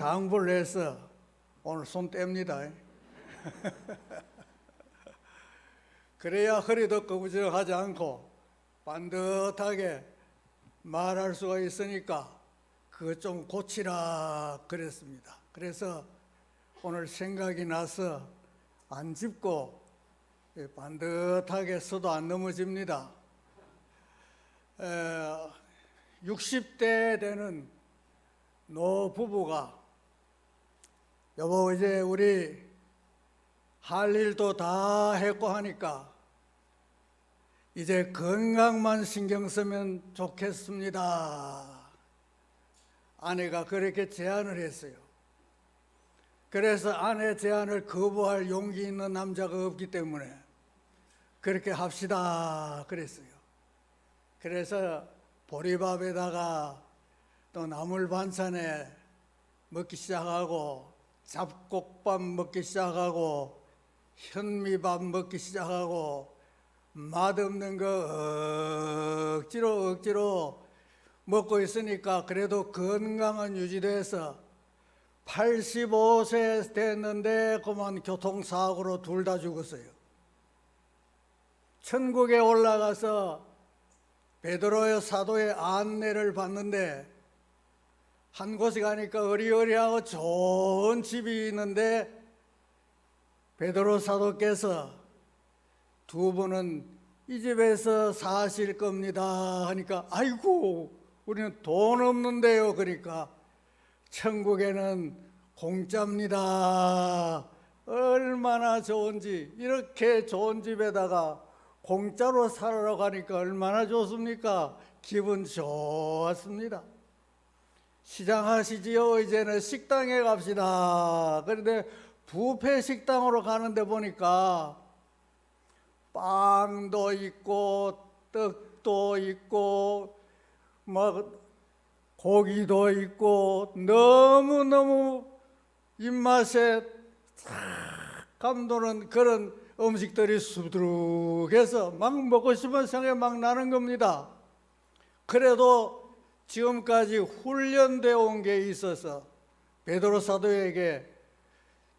당부를 해서 오늘 손 뗍니다. 그래야 허리도 꺼부정하지 않고 반듯하게 말할 수가 있으니까 그거 좀 고치라 그랬습니다. 그래서 오늘 생각이 나서 안 짚고 반듯하게 서도 안 넘어집니다. 60대 되는 노부부가 여보 이제 우리 할 일도 다 했고 하니까 이제 건강만 신경 쓰면 좋겠습니다. 아내가 그렇게 제안을 했어요. 그래서 아내 제안을 거부할 용기 있는 남자가 없기 때문에 그렇게 합시다 그랬어요. 그래서 보리밥에다가 또 나물 반찬에 먹기 시작하고 잡곡밥 먹기 시작하고 현미밥 먹기 시작하고 맛없는 거 억지로 먹고 있으니까 그래도 건강은 유지돼서 85세 됐는데 그만 교통사고로 둘 다 죽었어요. 천국에 올라가서 베드로의 사도의 안내를 받는데 한 곳에 가니까 어리어리하고 좋은 집이 있는데 베드로 사도께서 두 분은 이 집에서 사실 겁니다 하니까 아이고 우리는 돈 없는데요. 그러니까 천국에는 공짜입니다. 얼마나 좋은지. 이렇게 좋은 집에다가 공짜로 살아러 가니까 얼마나 좋습니까? 기분 좋았습니다. 시장하시지요. 이제는 식당에 갑시다. 그런데 뷔페 식당으로 가는데 보니까 빵도 있고 떡도 있고 막 고기도 있고 너무너무 입맛에 싹 감도는 그런 음식들이 수두룩해서 막 먹고 싶은 생각이 막 나는 겁니다. 그래도 지금까지 훈련되어 온 게 있어서 베드로 사도에게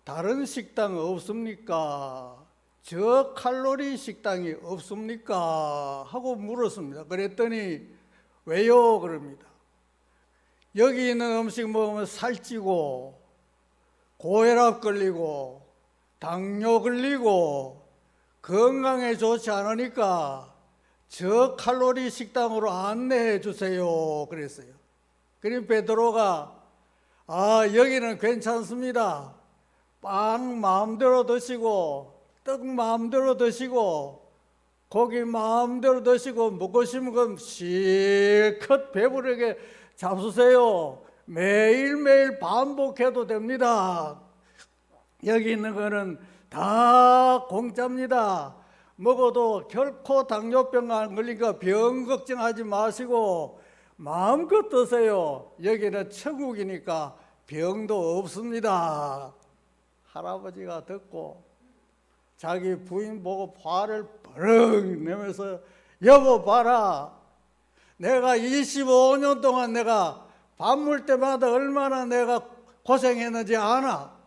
다른 식당 없습니까? 저칼로리 식당이 없습니까? 하고 물었습니다. 그랬더니 왜요? 그럽니다. 여기 있는 음식 먹으면 살찌고 고혈압 걸리고 당뇨 걸리고 건강에 좋지 않으니까 저칼로리 식당으로 안내해 주세요 그랬어요. 그리고 베드로가 여기는 괜찮습니다. 빵 마음대로 드시고 떡 마음대로 드시고 고기 마음대로 드시고 먹고 싶은 건 실컷 배부르게 잡수세요. 매일매일 반복해도 됩니다. 여기 있는 거는 다 공짜입니다. 먹어도 결코 당뇨병 안 걸리니까 병 걱정하지 마시고 마음껏 드세요. 여기는 천국이니까 병도 없습니다. 할아버지가 듣고 자기 부인 보고 화를 버럭 내면서 여보 봐라. 내가 25년 동안 내가 밥 먹을 때마다 얼마나 내가 고생했는지 아나?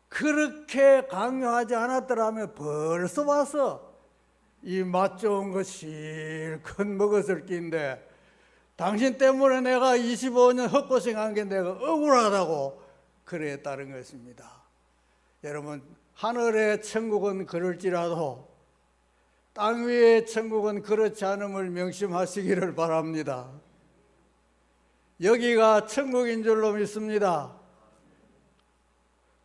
그렇게 강요하지 않았더라면 벌써 와서 이 맛 좋은 거 실컷 먹었을 낀데 당신 때문에 내가 25년 헛고생한 게 내가 억울하다고 그랬다는 것입니다. 여러분 하늘의 천국은 그럴지라도 땅 위의 천국은 그렇지 않음을 명심하시기를 바랍니다. 여기가 천국인 줄로 믿습니다.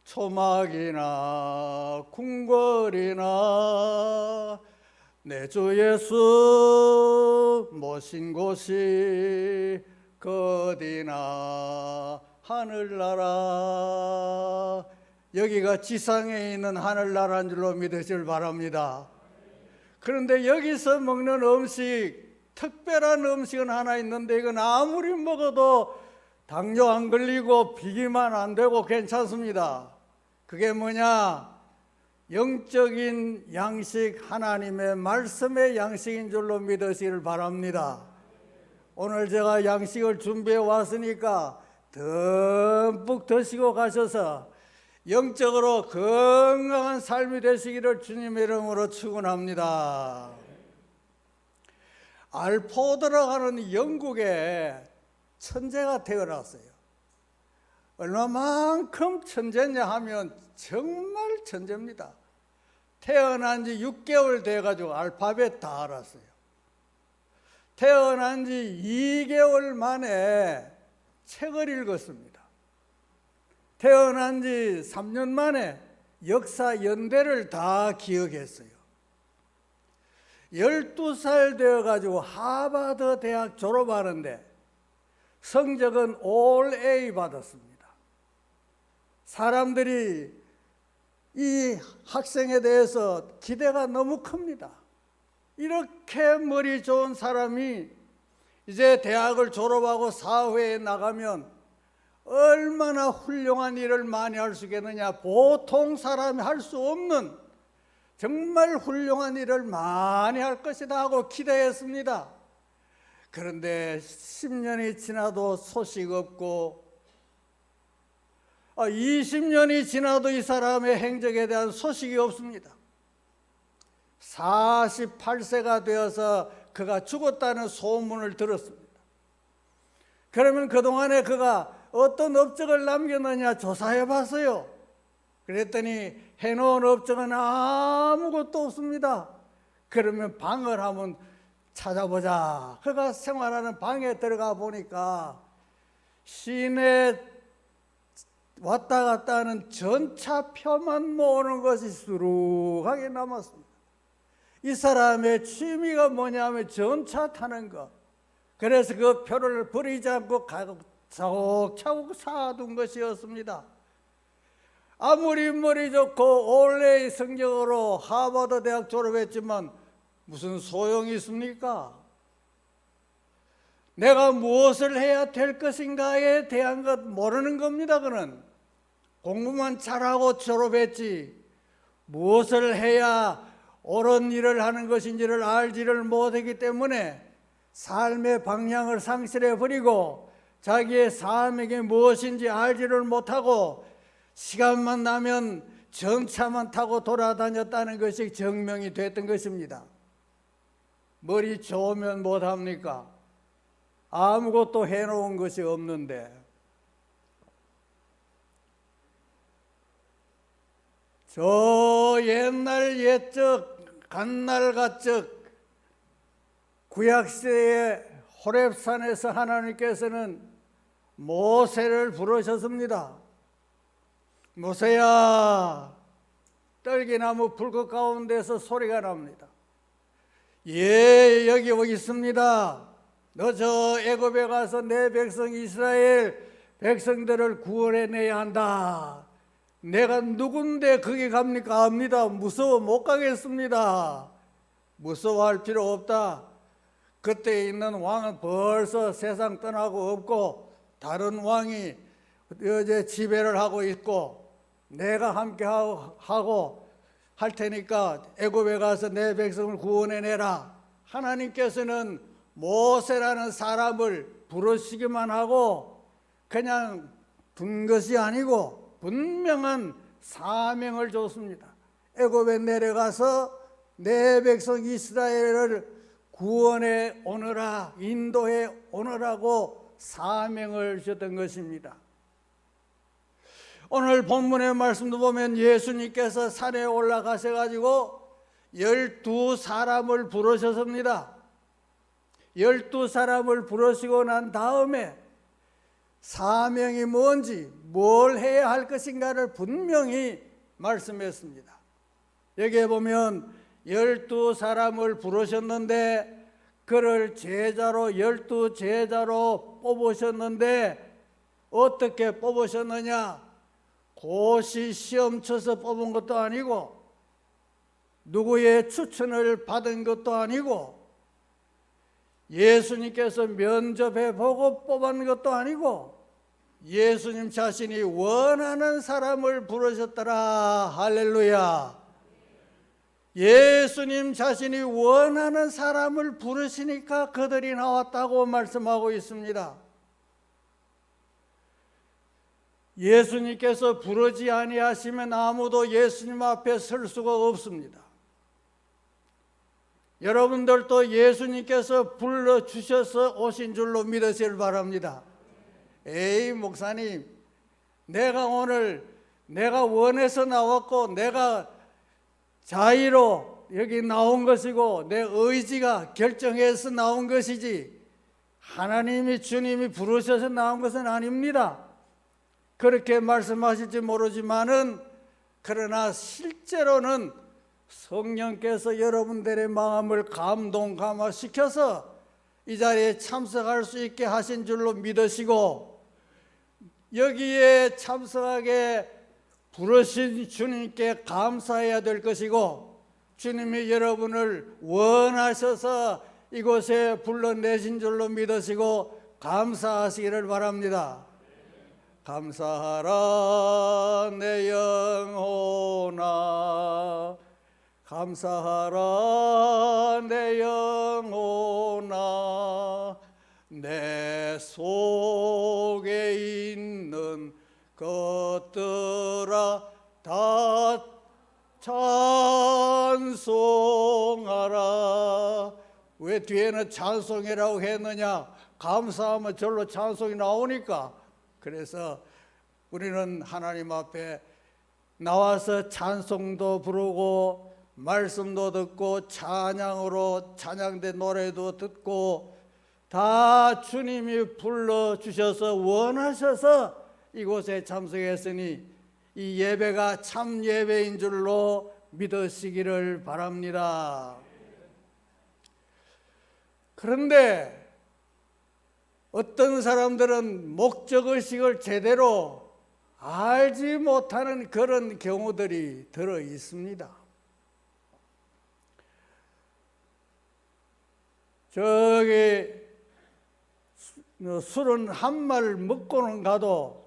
초막이나 궁궐이나 내 주 예수 모신 곳이 어디나 하늘나라, 여기가 지상에 있는 하늘나라인 줄로 믿으시길 바랍니다. 그런데 여기서 먹는 음식, 특별한 음식은 하나 있는데 이건 아무리 먹어도 당뇨 안 걸리고 비기만 안 되고 괜찮습니다. 그게 뭐냐? 영적인 양식, 하나님의 말씀의 양식인 줄로 믿으시길 바랍니다. 오늘 제가 양식을 준비해 왔으니까 듬뿍 드시고 가셔서 영적으로 건강한 삶이 되시기를 주님의 이름으로 축원합니다. 알포드라고 하는 영국에 천재가 태어났어요. 얼마만큼 천재냐 하면 정말 천재입니다. 태어난 지 6개월 돼가지고 알파벳 다 알았어요. 태어난 지 2개월 만에 책을 읽었습니다. 태어난 지 3년 만에 역사 연대를 다 기억했어요. 12살 되어가지고 하버드 대학 졸업하는데 성적은 올 A 받았습니다. 사람들이 이 학생에 대해서 기대가 너무 큽니다. 이렇게 머리 좋은 사람이 이제 대학을 졸업하고 사회에 나가면 얼마나 훌륭한 일을 많이 할 수 있겠느냐. 보통 사람이 할 수 없는 정말 훌륭한 일을 많이 할 것이다 하고 기대했습니다. 그런데 10년이 지나도 소식 없고 20년이 지나도 이 사람의 행적에 대한 소식이 없습니다. 48세가 되어서 그가 죽었다는 소문을 들었습니다. 그러면 그동안에 그가 어떤 업적을 남겼느냐 조사해 봤어요. 그랬더니 해놓은 업적은 아무것도 없습니다. 그러면 방을 한번 찾아보자. 그가 생활하는 방에 들어가 보니까 시내 왔다 갔다 하는 전차표만 모으는 것이 수룩하게 남았습니다. 이 사람의 취미가 뭐냐면 전차 타는 것. 그래서 그 표를 버리지 않고 차곡차곡 쌓아둔 것이었습니다. 아무리 머리 좋고 올해의 성적으로 하버드 대학 졸업했지만 무슨 소용이 있습니까? 내가 무엇을 해야 될 것인가에 대한 것 모르는 겁니다. 그는 공부만 잘하고 졸업했지 무엇을 해야 옳은 일을 하는 것인지를 알지를 못하기 때문에 삶의 방향을 상실해 버리고 자기의 삶이 무엇인지 알지를 못하고 시간만 나면 전차만 타고 돌아다녔다는 것이 증명이 됐던 것입니다. 머리 좋으면 못합니까? 아무것도 해놓은 것이 없는데. 저 옛날 옛적 간날가적 구약시대의 호렙산에서 하나님께서는 모세를 부르셨습니다. 모세야, 떨기나무 불꽃 가운데서 소리가 납니다. 예, 여기 오고 있습니다. 너 저 애굽에 가서 내 백성 이스라엘 백성들을 구원해내야 한다. 내가 누군데 거기 갑니까? 압니다. 무서워 못 가겠습니다. 무서워할 필요 없다. 그때 있는 왕은 벌써 세상 떠나고 없고 다른 왕이 이제 지배를 하고 있고 내가 함께 하고 할 테니까 애굽에 가서 내 백성을 구원해내라. 하나님께서는 모세라는 사람을 부르시기만 하고 그냥 둔 것이 아니고 분명한 사명을 줬습니다. 애굽에 내려가서 내 백성 이스라엘을 구원해 오너라, 인도해 오너라고 사명을 주셨던 것입니다. 오늘 본문의 말씀도 보면 예수님께서 산에 올라가셔가지고 12사람을 부르셨습니다. 12사람을 부르시고 난 다음에 사명이 뭔지 뭘 해야 할 것인가를 분명히 말씀했습니다. 여기에 보면 12사람을 부르셨는데 그를 제자로 12제자로 뽑으셨는데 어떻게 뽑으셨느냐? 고시 시험 쳐서 뽑은 것도 아니고 누구의 추천을 받은 것도 아니고 예수님께서 면접해 보고 뽑은 것도 아니고 예수님 자신이 원하는 사람을 부르셨더라. 할렐루야. 예수님 자신이 원하는 사람을 부르시니까 그들이 나왔다고 말씀하고 있습니다. 예수님께서 부르지 아니하시면 아무도 예수님 앞에 설 수가 없습니다. 여러분들도 예수님께서 불러주셔서 오신 줄로 믿으시길 바랍니다. 에이 목사님, 내가 오늘 내가 원해서 나왔고 내가 자의로 여기 나온 것이고 내 의지가 결정해서 나온 것이지 하나님이 주님이 부르셔서 나온 것은 아닙니다. 그렇게 말씀하실지 모르지만은 그러나 실제로는 성령께서 여러분들의 마음을 감동감화시켜서 이 자리에 참석할 수 있게 하신 줄로 믿으시고 여기에 참석하게 부르신 주님께 감사해야 될 것이고 주님이 여러분을 원하셔서 이곳에 불러내신 줄로 믿으시고 감사하시기를 바랍니다. 감사하라 내 영혼아, 감사하라 내 영혼아, 내 속에 있는 것들아 다 찬송하라. 왜 뒤에는 찬송이라고 했느냐? 감사하면 절로 찬송이 나오니까. 그래서 우리는 하나님 앞에 나와서 찬송도 부르고 말씀도 듣고 찬양으로 찬양된 노래도 듣고 다 주님이 불러주셔서 원하셔서 이곳에 참석했으니 이 예배가 참 예배인 줄로 믿으시기를 바랍니다. 그런데 어떤 사람들은 목적의식을 제대로 알지 못하는 그런 경우들이 들어 있습니다. 저기 술은 한 말 먹고는 가도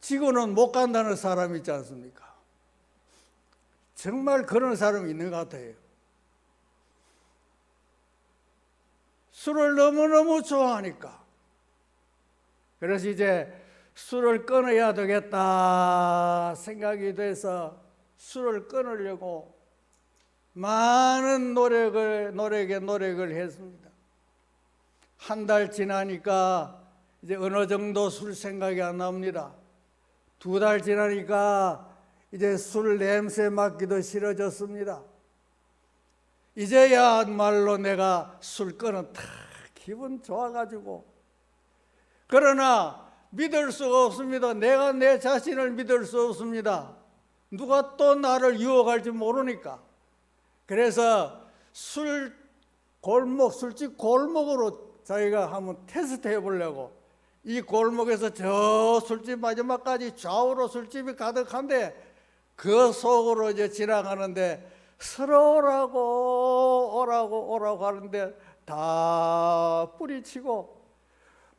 지고는 못 간다는 사람이 있지 않습니까? 정말 그런 사람이 있는 것 같아요. 술을 너무너무 좋아하니까. 그래서 이제 술을 끊어야 되겠다 생각이 돼서 술을 끊으려고 많은 노력을 했습니다. 한 달 지나니까 이제 어느 정도 술 생각이 안 납니다. 2달 지나니까 이제 술 냄새 맡기도 싫어졌습니다. 이제야말로 내가 술 끊었다 기분 좋아가지고. 그러나 믿을 수가 없습니다. 내가 내 자신을 믿을 수 없습니다. 누가 또 나를 유혹할지 모르니까. 그래서 술집 골목으로 저희가 한번 테스트 해보려고 이 골목에서 저 술집 마지막까지 좌우로 술집이 가득한데 그 속으로 이제 지나가는데 서로 오라고 하는데 다 뿌리치고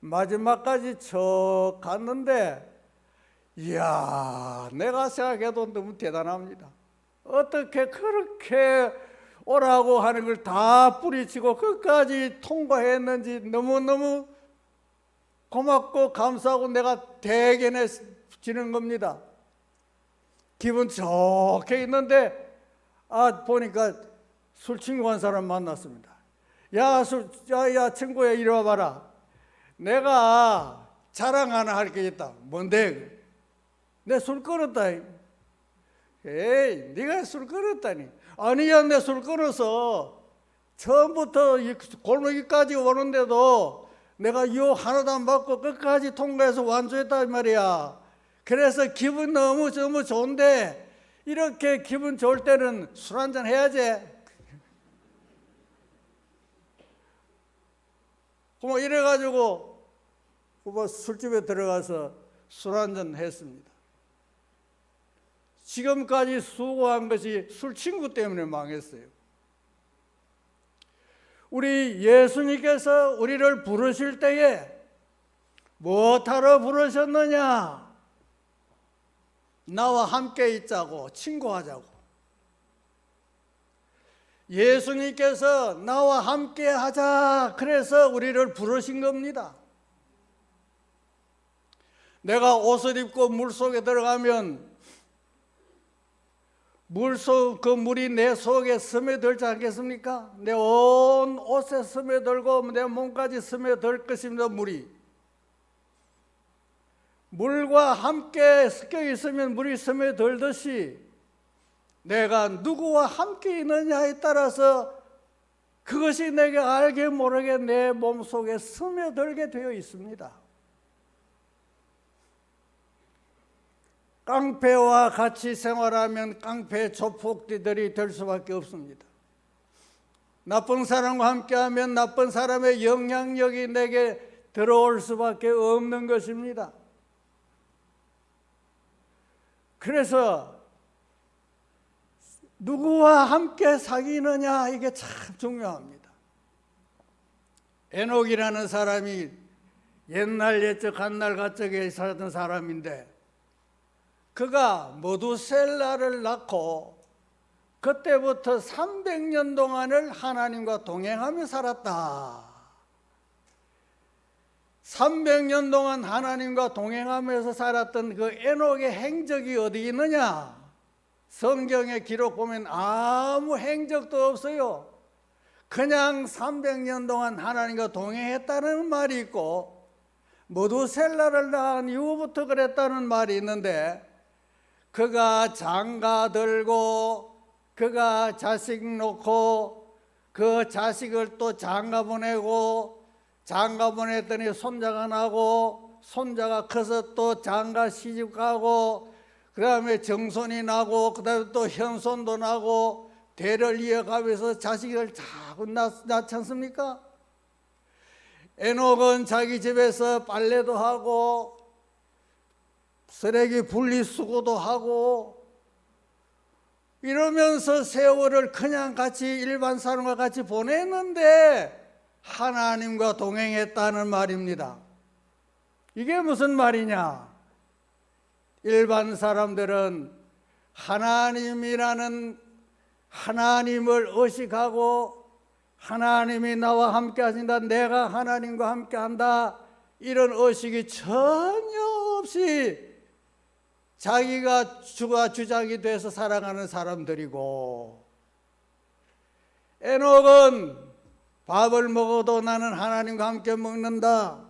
마지막까지 저 갔는데 이야, 내가 생각해도 너무 대단합니다. 어떻게 그렇게 오라고 하는 걸 다 뿌리치고 끝까지 통과했는지 너무너무 고맙고 감사하고 내가 대견해지는 겁니다. 기분 좋게 있는데 보니까 술 친구 한 사람 만났습니다. 야 친구야 이리 와봐라. 내가 자랑 하나 할 게 있다. 뭔데? 내 술 끊었다. 에이, 네가 술 끊었다니. 아니야, 내 술 끊어서 처음부터 골목이까지 오는데도 내가 유혹 하나도 안 받고 끝까지 통과해서 완주했단 말이야. 그래서 기분 너무 좋은데 이렇게 기분 좋을 때는 술 한잔 해야지. 뭐 이래가지고 술집에 들어가서 술 한잔 했습니다. 지금까지 수고한 것이 술 친구 때문에 망했어요. 우리 예수님께서 우리를 부르실 때에 무엇하러 부르셨느냐? 나와 함께 있자고, 친구하자고. 예수님께서 나와 함께 하자 그래서 우리를 부르신 겁니다. 내가 옷을 입고 물속에 들어가면 그 물이 내 속에 스며들지 않겠습니까? 내 온 옷에 스며들고 내 몸까지 스며들 것입니다. 물과 함께 섞여 있으면 물이 스며들듯이 내가 누구와 함께 있느냐에 따라서 그것이 내게 알게 모르게 내 몸속에 스며들게 되어 있습니다. 깡패와 같이 생활하면 깡패 조폭들이 될 수밖에 없습니다. 나쁜 사람과 함께하면 나쁜 사람의 영향력이 내게 들어올 수밖에 없는 것입니다. 그래서 누구와 함께 사귀느냐 이게 참 중요합니다. 에녹이라는 사람이 옛날 옛적 한날 가적에 살았던 사람인데 그가 모두셀라를 낳고 그때부터 300년 동안을 하나님과 동행하며 살았다. 300년 동안 하나님과 동행하면서 살았던 그 에녹의 행적이 어디 있느냐? 성경의 기록 보면 아무 행적도 없어요. 그냥 300년 동안 하나님과 동행했다는 말이 있고 모두셀라를 낳은 이후부터 그랬다는 말이 있는데 그가 장가 들고 그가 자식 놓고 그 자식을 또 장가 보내고 장가 보냈더니 손자가 나고 손자가 커서 또 장가 시집 가고 그 다음에 정손이 나고 그 다음에 또 현손도 나고 대를 이어가면서 자식을 자꾸 낳지 않습니까? 에녹은 자기 집에서 빨래도 하고 쓰레기 분리수거도 하고 이러면서 세월을 그냥 같이 일반 사람과 같이 보냈는데 하나님과 동행했다는 말입니다. 이게 무슨 말이냐? 일반 사람들은 하나님이라는 하나님을 의식하고 하나님이 나와 함께 하신다, 내가 하나님과 함께 한다, 이런 의식이 전혀 없이 자기가 주장이 돼서 살아가는 사람들이고, 에녹은 밥을 먹어도 나는 하나님과 함께 먹는다,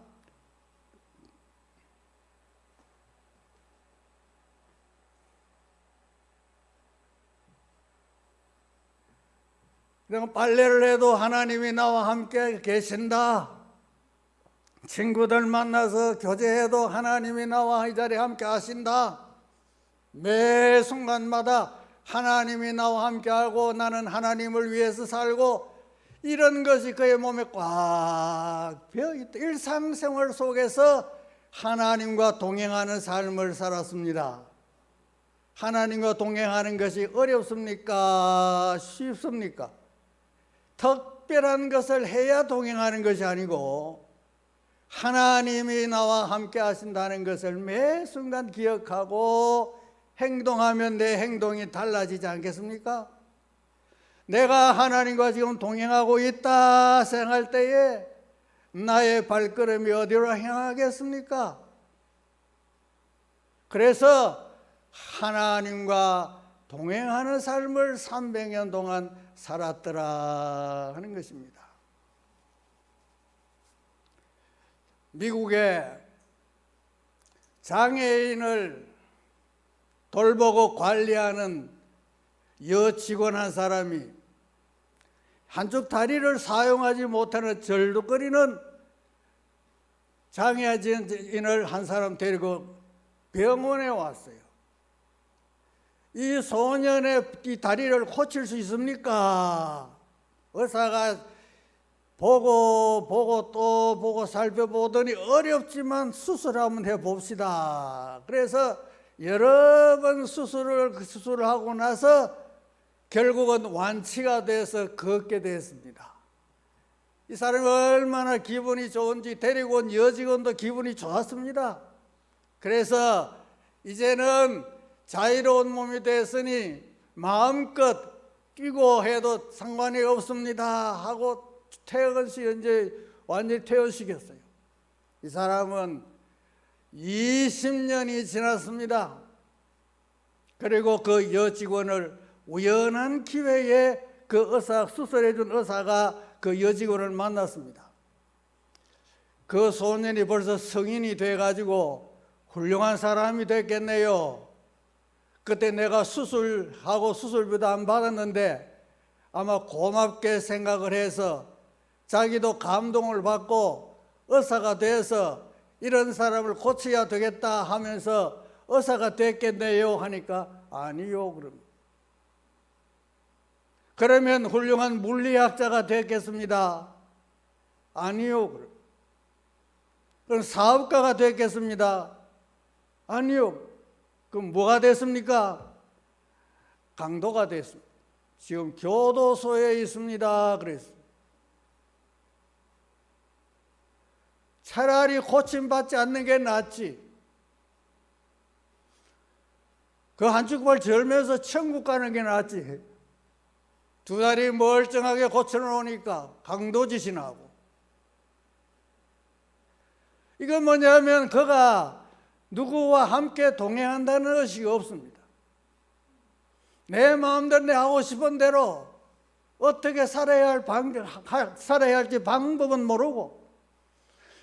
그럼 빨래를 해도 하나님이 나와 함께 계신다, 친구들 만나서 교제해도 하나님이 나와 이 자리에 함께 하신다, 매 순간마다 하나님이 나와 함께 하고 나는 하나님을 위해서 살고, 이런 것이 그의 몸에 꽉 배어있다. 일상생활 속에서 하나님과 동행하는 삶을 살았습니다. 하나님과 동행하는 것이 어렵습니까? 쉽습니까? 특별한 것을 해야 동행하는 것이 아니고 하나님이 나와 함께 하신다는 것을 매 순간 기억하고 행동하면 내 행동이 달라지지 않겠습니까? 내가 하나님과 지금 동행하고 있다 생각할 때에 나의 발걸음이 어디로 향하겠습니까? 그래서 하나님과 동행하는 삶을 300년 동안 살았더라 하는 것입니다. 미국에 장애인을 돌보고 관리하는 여직원 한 사람이 한쪽 다리를 사용하지 못하는 절뚝거리는 장애인을 한 사람 데리고 병원에 왔어요. 이 소년의 이 다리를 고칠 수 있습니까? 의사가 보고 또 보고 살펴보더니 어렵지만 수술 한번 해봅시다. 그래서 여러 번 수술을 하고 나서 결국은 완치가 돼서 걷게 됐습니다. 이 사람이 얼마나 기분이 좋은지 데리고 온 여직원도 기분이 좋았습니다. 그래서 이제는 자유로운 몸이 됐으니 마음껏 뛰고 해도 상관이 없습니다 하고 퇴근시 이제 완전히 퇴원시켰어요. 이 사람은 20년이 지났습니다. 그리고 그 여직원을 우연한 기회에 그 의사, 수술해준 의사가 그 여직원을 만났습니다. 그 소년이 벌써 성인이 돼가지고 훌륭한 사람이 됐겠네요. 그때 내가 수술하고 수술비도 안 받았는데 아마 고맙게 생각을 해서 자기도 감동을 받고 의사가 돼서 이런 사람을 고쳐야 되겠다 하면서 의사가 됐겠네요 하니까 아니요 그럽니다. 그러면 훌륭한 물리학자가 됐겠습니다. 아니요 그럽니다. 그럼 사업가가 됐겠습니다. 아니요. 그럼 뭐가 됐습니까? 강도가 됐습니다. 지금 교도소에 있습니다. 그랬어요. 차라리 고침받지 않는 게 낫지. 그 한쪽발 절면서 천국 가는 게 낫지. 두 다리 멀쩡하게 고쳐놓으니까 강도짓이 나고. 이건 뭐냐면 그가 누구와 함께 동행한다는 의식이 없습니다. 내 마음대로 내 하고 싶은 대로 어떻게 살아야 할지 방법은 모르고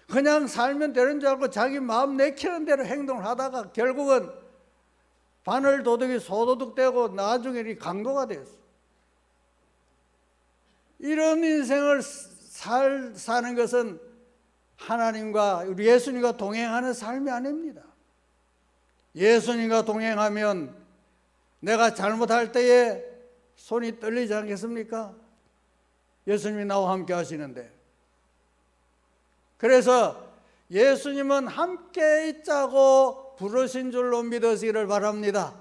그냥 살면 되는 줄 알고 자기 마음 내키는 대로 행동을 하다가 결국은 바늘 도둑이 소도둑 되고 나중에 강도가 됐어. 이런 인생을 사는 것은 하나님과 우리 예수님과 동행하는 삶이 아닙니다. 예수님과 동행하면 내가 잘못할 때에 손이 떨리지 않겠습니까? 예수님이 나와 함께 하시는데. 그래서 예수님은 함께 있자고 부르신 줄로 믿으시기를 바랍니다.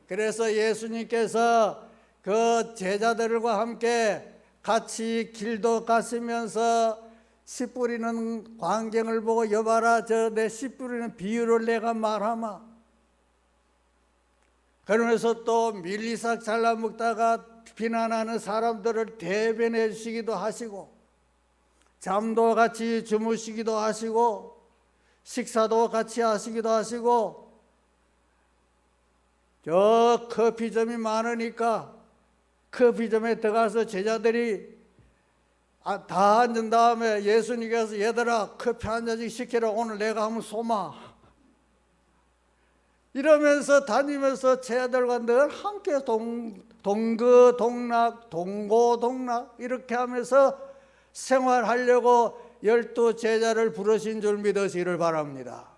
그래서 예수님께서 그 제자들과 함께 같이 길도 가시면서 씨 뿌리는 광경을 보고 여봐라 저 내 씨 뿌리는 비유를 내가 말하마. 그러면서 또 밀리삭 잘라 먹다가 비난하는 사람들을 대변해 주시기도 하시고 잠도 같이 주무시기도 하시고 식사도 같이 하시기도 하시고 저 커피점이 많으니까 커피점에 들어가서 제자들이 다 앉은 다음에 예수님께서 얘들아 커피 한 잔씩 시키라 오늘 내가 한번 쏘마 이러면서 다니면서 제자들과 늘 함께 동거동락 동고동락 이렇게 하면서 생활하려고 12제자를 부르신 줄 믿으시기를 바랍니다.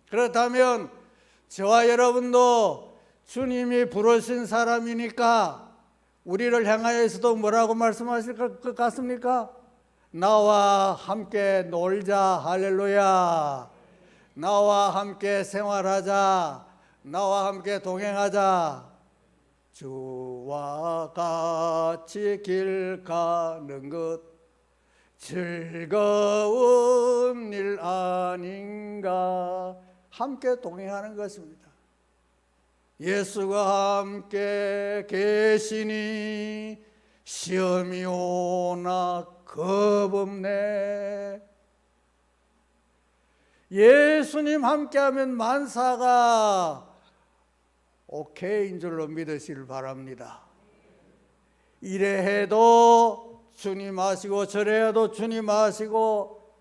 그렇다면 저와 여러분도 주님이 부르신 사람이니까 우리를 향하여서도 뭐라고 말씀하실 것 같습니까? 나와 함께 놀자 할렐루야. 나와 함께 생활하자. 나와 함께 동행하자. 주와 같이 길 가는 것 즐거운 일 아닌가. 함께 동행하는 것입니다. 예수가 함께 계시니 시험이 오나 겁없네. 예수님 함께하면 만사가 오케이인 줄로 믿으시길 바랍니다. 이래 해도 주님 아시고 저래 해도 주님 아시고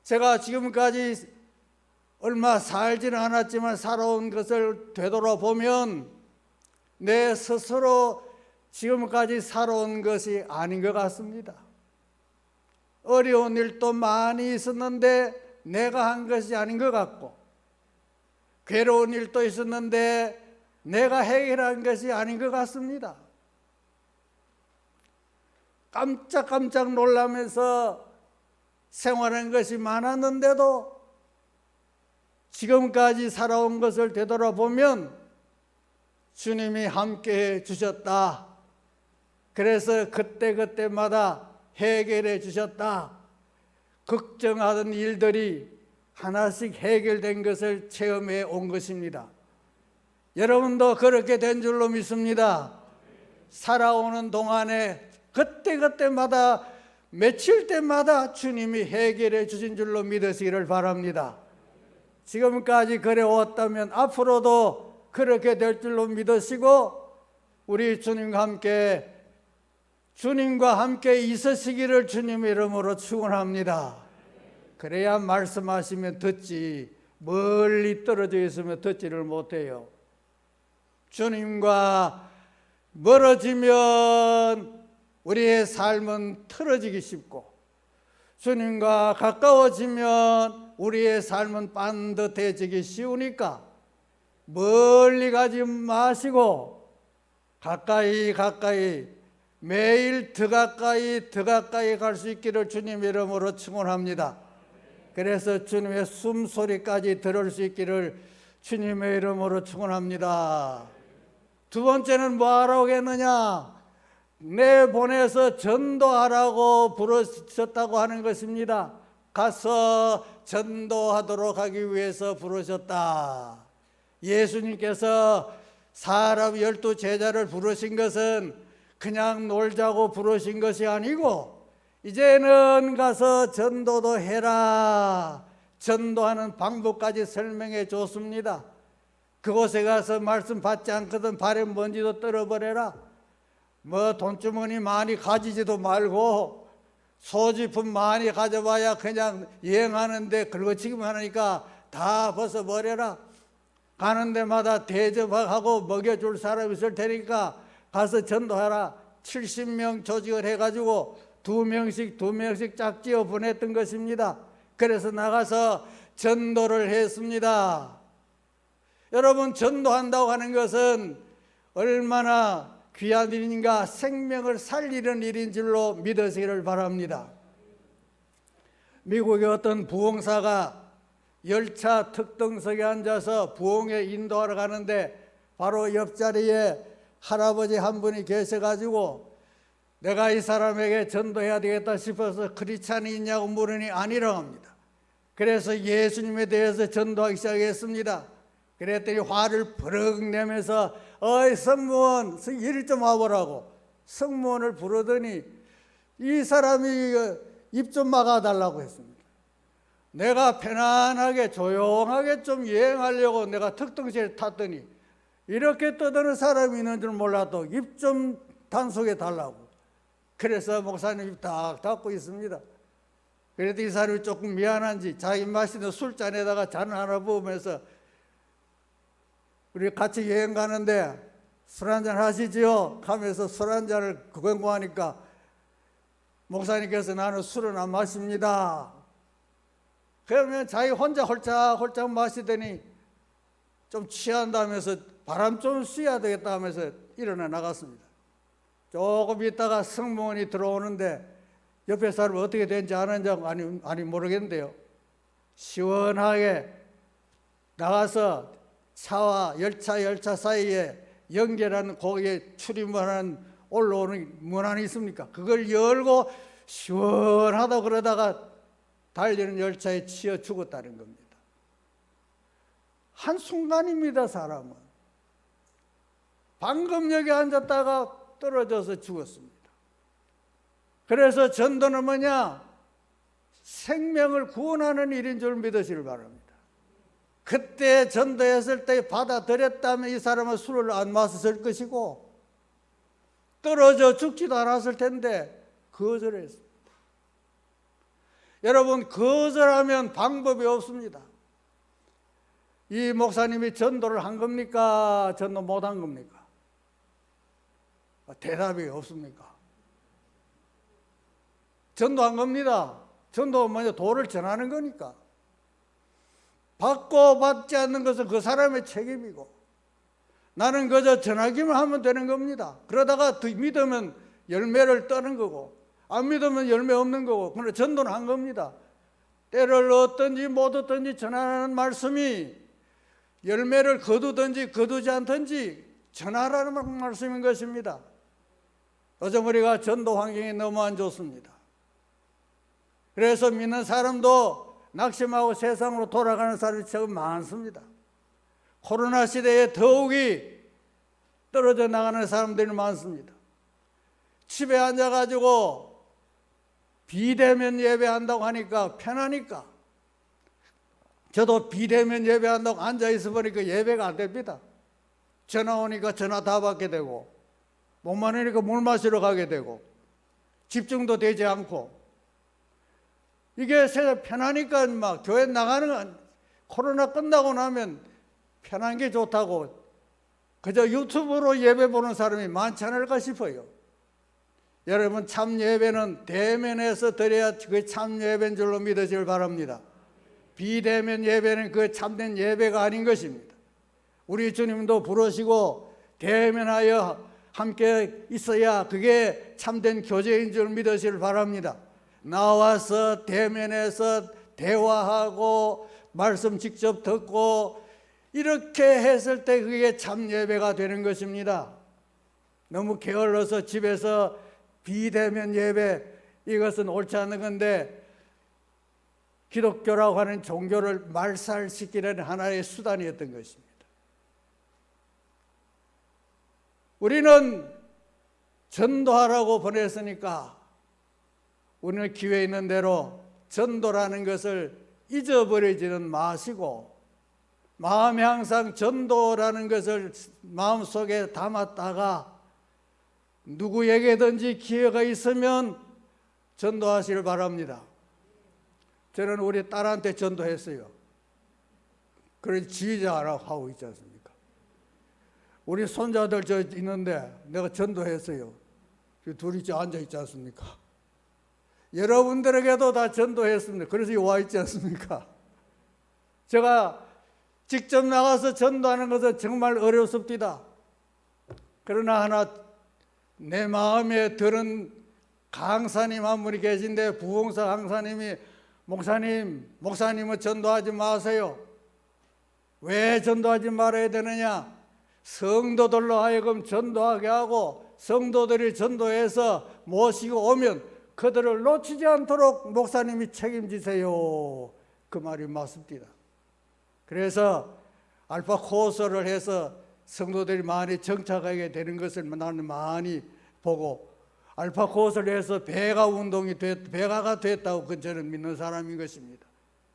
제가 지금까지 얼마 살지는 않았지만 살아온 것을 되돌아보면 내 스스로 지금까지 살아온 것이 아닌 것 같습니다. 어려운 일도 많이 있었는데 내가 한 것이 아닌 것 같고 괴로운 일도 있었는데 내가 해결한 것이 아닌 것 같습니다. 깜짝깜짝 놀라면서 생활한 것이 많았는데도 지금까지 살아온 것을 되돌아보면 주님이 함께해 주셨다. 그래서 그때그때마다 해결해 주셨다. 걱정하던 일들이 하나씩 해결된 것을 체험해 온 것입니다. 여러분도 그렇게 된 줄로 믿습니다. 살아오는 동안에 그때그때마다 며칠 때마다 주님이 해결해 주신 줄로 믿으시기를 바랍니다. 지금까지 그래 왔다면 앞으로도 그렇게 될 줄로 믿으시고 우리 주님과 함께 있으시기를 주님의 이름으로 축원합니다. 그래야 말씀하시면 듣지, 멀리 떨어져 있으면 듣지를 못해요. 주님과 멀어지면 우리의 삶은 틀어지기 쉽고, 주님과 가까워지면 우리의 삶은 반듯해지기 쉬우니까 멀리 가지 마시고 가까이 매일 더 가까이 갈 수 있기를 주님 이름으로 축원합니다. 그래서 주님의 숨소리까지 들을 수 있기를 주님의 이름으로 축원합니다. 두 번째는 뭐하라고 했느냐? 내보내서 전도하라고 부르셨다고 하는 것입니다. 가서 전도하도록 하기 위해서 부르셨다. 예수님께서 사람 12제자를 부르신 것은 그냥 놀자고 부르신 것이 아니고 이제는 가서 전도도 해라. 전도하는 방법까지 설명해 줬습니다. 그곳에 가서 말씀 받지 않거든 발에 먼지도 떨어버려라. 뭐 돈주머니 많이 가지지도 말고 소지품 많이 가져봐야 그냥 여행하는데 긁어치기만 하니까 다 벗어버려라. 가는 데마다 대접하고 먹여줄 사람이 있을 테니까 가서 전도하라. 70명 조직을 해가지고 두 명씩 짝지어 보냈던 것입니다. 그래서 나가서 전도를 했습니다. 여러분, 전도한다고 하는 것은 얼마나 귀한 일인가, 생명을 살리는 일인 줄로 믿으시기를 바랍니다. 미국의 어떤 부흥사가 열차 특등석에 앉아서 부흥회 인도하러 가는데 바로 옆자리에 할아버지 한 분이 계셔가지고 내가 이 사람에게 전도해야 되겠다 싶어서 크리스찬이 있냐고 물으니 아니라고 합니다. 그래서 예수님에 대해서 전도하기 시작했습니다. 그랬더니 화를 버럭 내면서 어이 성무원 이리 좀 와보라고 성무원을 부르더니 이 사람이 입 좀 막아달라고 했습니다. 내가 편안하게 조용하게 좀 여행하려고 내가 특등실에 탔더니 이렇게 떠드는 사람이 있는 줄 몰라도 입 좀 단속해 달라고. 그래서 목사님 입 딱 닫고 있습니다. 그래도 이 사람이 조금 미안한지 자기 마시는 술잔에다가 잔 하나 부으면서 우리 같이 여행 가는데 술 한잔 하시지요? 하면서 술 한잔을 권고하니까 목사님께서 나는 술은 안 마십니다. 그러면 자기 혼자 홀짝홀짝 마시더니 좀 취한다면서 바람 좀 쐬야 되겠다 하면서 일어나 나갔습니다. 조금 있다가 승무원이 들어오는데 옆에 사람 어떻게 된지 아는지 아니 모르겠는데요. 시원하게 나가서 차와 열차 사이에 연결하는 거기에 출입문하는 올라오는 문안이 있습니까? 그걸 열고 시원하다 그러다가 달리는 열차에 치여 죽었다는 겁니다. 한순간입니다. 사람은 방금 여기 앉았다가 떨어져서 죽었습니다. 그래서 전도는 뭐냐? 생명을 구원하는 일인 줄 믿으시길 바랍니다. 그때 전도했을 때 받아들였다면 이 사람은 술을 안 마셨을 것이고 떨어져 죽지도 않았을 텐데 거절했습니다. 여러분, 거절하면 방법이 없습니다. 이 목사님이 전도를 한 겁니까? 전도 못 한 겁니까? 대답이 없습니까? 전도한 겁니다. 전도는 뭐냐? 도를 전하는 거니까. 받고 받지 않는 것은 그 사람의 책임이고 나는 그저 전하기만 하면 되는 겁니다. 그러다가 믿으면 열매를 따는 거고 안 믿으면 열매 없는 거고. 그러나 전도는 한 겁니다. 때를 얻든지 못 얻든지 전하는 말씀이 열매를 거두든지 거두지 않든지 전하라는 말씀인 것입니다. 요즘 우리가 전도 환경이 너무 안 좋습니다. 그래서 믿는 사람도 낙심하고 세상으로 돌아가는 사람이 지금 많습니다. 코로나 시대에 더욱이 떨어져 나가는 사람들이 많습니다. 집에 앉아가지고 비대면 예배한다고 하니까 편하니까 저도 비대면 예배한다고 앉아있어 보니까 예배가 안 됩니다. 전화 오니까 전화 다 받게 되고, 못 마르니까 물 마시러 가게 되고, 집중도 되지 않고, 이게 세상 편하니까 막 교회 나가는 건 코로나 끝나고 나면 편한 게 좋다고 그저 유튜브로 예배 보는 사람이 많지 않을까 싶어요. 여러분, 참 예배는 대면에서 드려야 그 참 예배인 줄로 믿으시길 바랍니다. 비대면 예배는 그 참된 예배가 아닌 것입니다. 우리 주님도 부르시고 대면하여 함께 있어야 그게 참된 교제인 줄 믿으시길 바랍니다. 나와서 대면에서 대화하고 말씀 직접 듣고 이렇게 했을 때 그게 참 예배가 되는 것입니다. 너무 게을러서 집에서 비대면 예배, 이것은 옳지 않은 건데, 기독교라고 하는 종교를 말살시키는 하나의 수단이었던 것입니다. 우리는 전도하라고 보냈으니까 우리는 기회 있는 대로 전도라는 것을 잊어버리지는 마시고, 마음에 항상 전도라는 것을 마음속에 담았다가 누구에게든지 기회가 있으면 전도하시길 바랍니다. 저는 우리 딸한테 전도했어요. 그래서 지휘자라고 하고 있지 않습니까? 우리 손자들 저 있는데 내가 전도했어요. 둘이 저 앉아 있지 않습니까? 여러분들에게도 다 전도했습니다. 그래서 와 있지 않습니까? 제가 직접 나가서 전도하는 것은 정말 어렵습니다. 그러나 하나 내 마음에 들은 강사님 한 분이 계신데, 부흥사 강사님이 목사님은 전도하지 마세요. 왜 전도하지 말아야 되느냐? 성도들로 하여금 전도하게 하고 성도들이 전도해서 모시고 오면 그들을 놓치지 않도록 목사님이 책임지세요. 그 말이 맞습니다. 그래서 알파 코스를 해서 성도들이 많이 정착하게 되는 것을 나는 많이 보고, 알파 코스를 해서 배가 운동이 배가가 됐다고 저는 믿는 사람인 것입니다.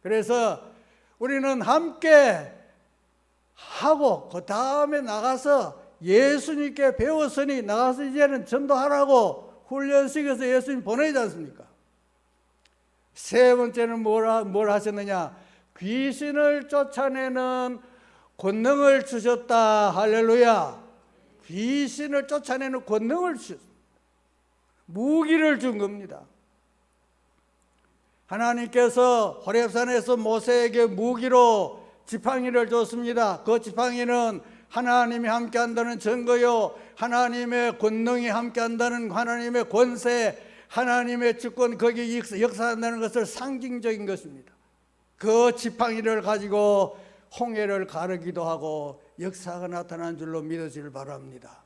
그래서 우리는 함께 하고 그 다음에 나가서 예수님께 배웠으니 나가서 이제는 전도하라고 훈련시켜서 예수님 보내지 않습니까? 세 번째는 뭘 하셨느냐? 귀신을 쫓아내는 권능을 주셨다. 할렐루야. 귀신을 쫓아내는 권능을 주셨습니다. 무기를 준 겁니다. 하나님께서 호렙산에서 모세에게 무기로 지팡이를 줬습니다. 그 지팡이는 하나님이 함께한다는 증거요, 하나님의 권능이 함께한다는 하나님의 권세, 하나님의 주권, 거기 역사한다는 것을 상징적인 것입니다. 그 지팡이를 가지고 홍해를 가르기도 하고 역사가 나타난 줄로 믿으시길 바랍니다.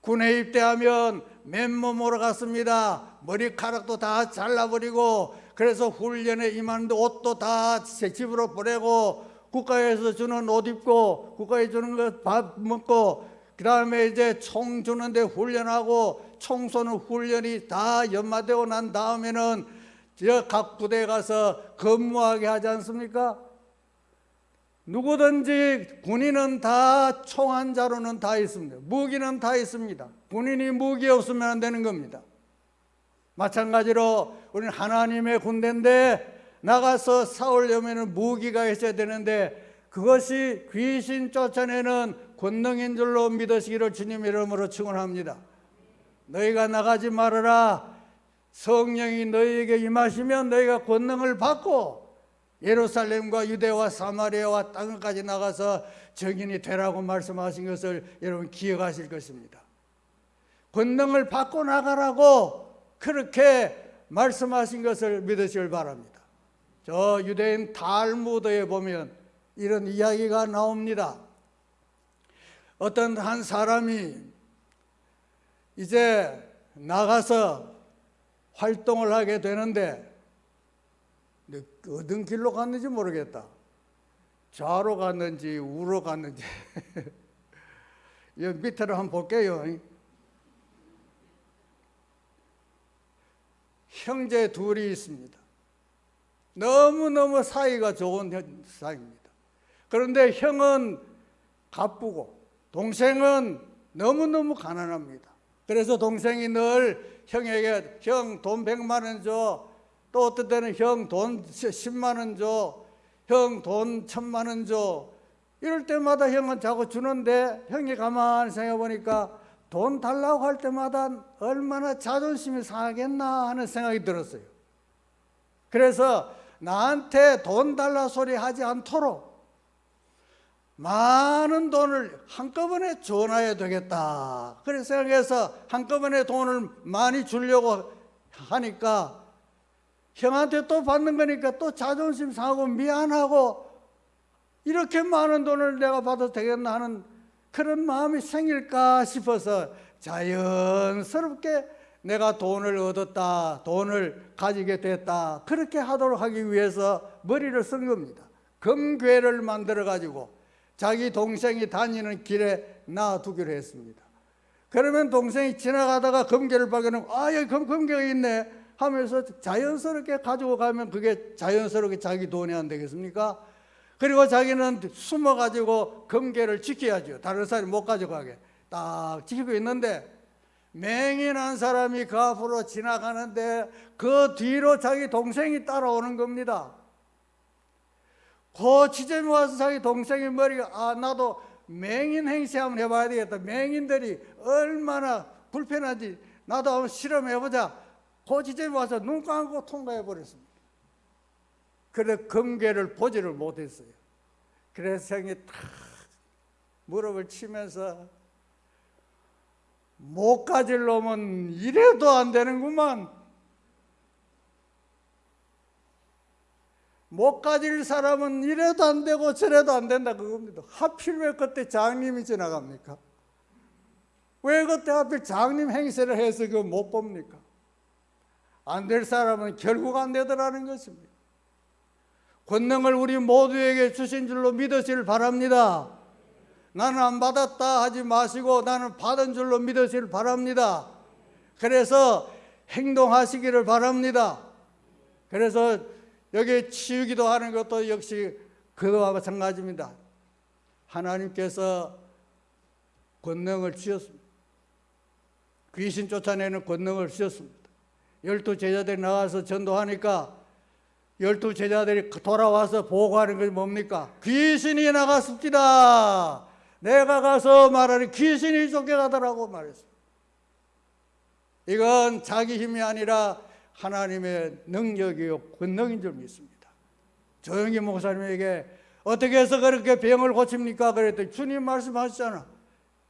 군에 입대하면 맨몸으로 갔습니다. 머리카락도 다 잘라버리고, 그래서 훈련에 임하는데 옷도 다 집으로 보내고, 국가에서 주는 옷 입고, 국가에 주는 것 밥 먹고, 그 다음에 이제 총 주는데 훈련하고, 총 쏘는 훈련이 다 연마되고 난 다음에는 각 부대에 가서 근무하게 하지 않습니까? 누구든지 군인은 다 총 한 자루는 다 있습니다. 무기는 다 있습니다. 군인이 무기 없으면 안 되는 겁니다. 마찬가지로 우리는 하나님의 군대인데 나가서 싸우려면 무기가 있어야 되는데, 그것이 귀신 쫓아내는 권능인 줄로 믿으시기를 주님 이름으로 축원합니다. 너희가 나가지 말아라. 성령이 너희에게 임하시면 너희가 권능을 받고 예루살렘과 유대와 사마리아와 땅까지 나가서 증인이 되라고 말씀하신 것을 여러분 기억하실 것입니다. 권능을 받고 나가라고 그렇게 말씀하신 것을 믿으시길 바랍니다. 저 유대인 탈무드에 보면 이런 이야기가 나옵니다. 어떤 한 사람이 이제 나가서 활동을 하게 되는데 어떤 길로 갔는지 모르겠다. 좌로 갔는지 우로 갔는지 이 밑으로 한번 볼게요. 형제 둘이 있습니다. 너무너무 사이가 좋은 사이입니다. 그런데 형은 가쁘고 동생은 너무너무 가난합니다. 그래서 동생이 늘 형에게 형 돈 100만 원 줘, 또 어떤 때는 형 돈 10만 원 줘, 형 돈 1000만 원 줘. 이럴 때마다 형은 자꾸 주는데 형이 가만히 생각해 보니까 돈 달라고 할 때마다 얼마나 자존심이 상하겠나 하는 생각이 들었어요. 그래서 나한테 돈 달라 소리 하지 않도록 많은 돈을 한꺼번에 줘놔야 되겠다. 그래서 생각해서 한꺼번에 돈을 많이 주려고 하니까 형한테 또 받는 거니까 또 자존심 상하고 미안하고 이렇게 많은 돈을 내가 받아도 되겠나 하는 그런 마음이 생길까 싶어서 자연스럽게 내가 돈을 얻었다, 돈을 가지게 됐다, 그렇게 하도록 하기 위해서 머리를 쓴 겁니다. 금괴를 만들어 가지고 자기 동생이 다니는 길에 놔두기로 했습니다. 그러면 동생이 지나가다가 금괴를 발견하고 아, 여기 금괴가 있네 하면서 자연스럽게 가지고 가면 그게 자연스럽게 자기 돈이 안 되겠습니까? 그리고 자기는 숨어가지고 금괴를 지켜야죠. 다른 사람이 못 가져가게 딱 지키고 있는데 맹인한 사람이 그 앞으로 지나가는데 그 뒤로 자기 동생이 따라오는 겁니다. 그 지점에 와서 자기 동생의 머리가 아, 나도 맹인 행세 한번 해봐야 되겠다. 맹인들이 얼마나 불편한지 나도 한번 실험해보자. 그 지점에 와서 눈 감고 통과해버렸습니다. 그래 금괴를 보지를 못했어요. 그래서 형이 탁 무릎을 치면서 못 가질 놈은 이래도 안 되는구만. 못 가질 사람은 이래도 안 되고 저래도 안 된다 그겁니다. 하필 왜 그때 장님이 지나갑니까? 왜 그때 하필 장님 행세를 해서 그거 못 봅니까? 안 될 사람은 결국 안 되더라는 것입니다. 권능을 우리 모두에게 주신 줄로 믿으시길 바랍니다. 나는 안 받았다 하지 마시고 나는 받은 줄로 믿으시길 바랍니다. 그래서 행동하시기를 바랍니다. 그래서 여기 치유기도 하는 것도 역시 그거와 마찬가지입니다. 하나님께서 권능을 주셨습니다. 귀신 쫓아내는 권능을 주셨습니다. 12제자들이 나가서 전도하니까 12제자들이 돌아와서 보고하는 것이 뭡니까? 귀신이 나갔습니다. 내가 가서 말하니 귀신이 쫓겨가더라고 말했습니다. 이건 자기 힘이 아니라 하나님의 능력이요 권능인 줄 믿습니다. 조영기 목사님에게 어떻게 해서 그렇게 병을 고칩니까? 그랬더니 주님 말씀하셨잖아.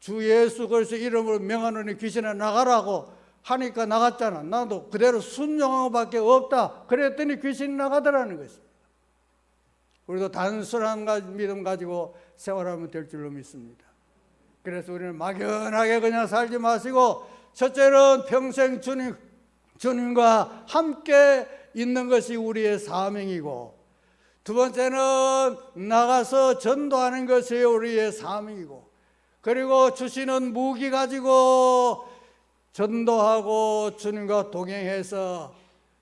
주 예수 그리스도 이름으로 명하노니 귀신아 나가라고 하니까 나갔잖아. 나도 그대로 순종한 것밖에 없다. 그랬더니 귀신이 나가더라는 것입니다. 우리도 단순한 믿음 가지고 생활하면 될 줄로 믿습니다. 그래서 우리는 막연하게 그냥 살지 마시고 첫째는 평생 주님과 함께 있는 것이 우리의 사명이고 두 번째는 나가서 전도하는 것이 우리의 사명이고 그리고 주시는 무기 가지고 전도하고 주님과 동행해서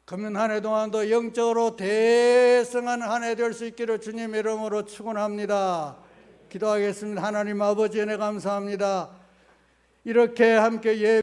금년 한 해 동안도 영적으로 대성한 한 해 될 수 있기를 주님 이름으로 축원합니다. 기도하겠습니다. 하나님 아버지 은혜 감사합니다. 이렇게 함께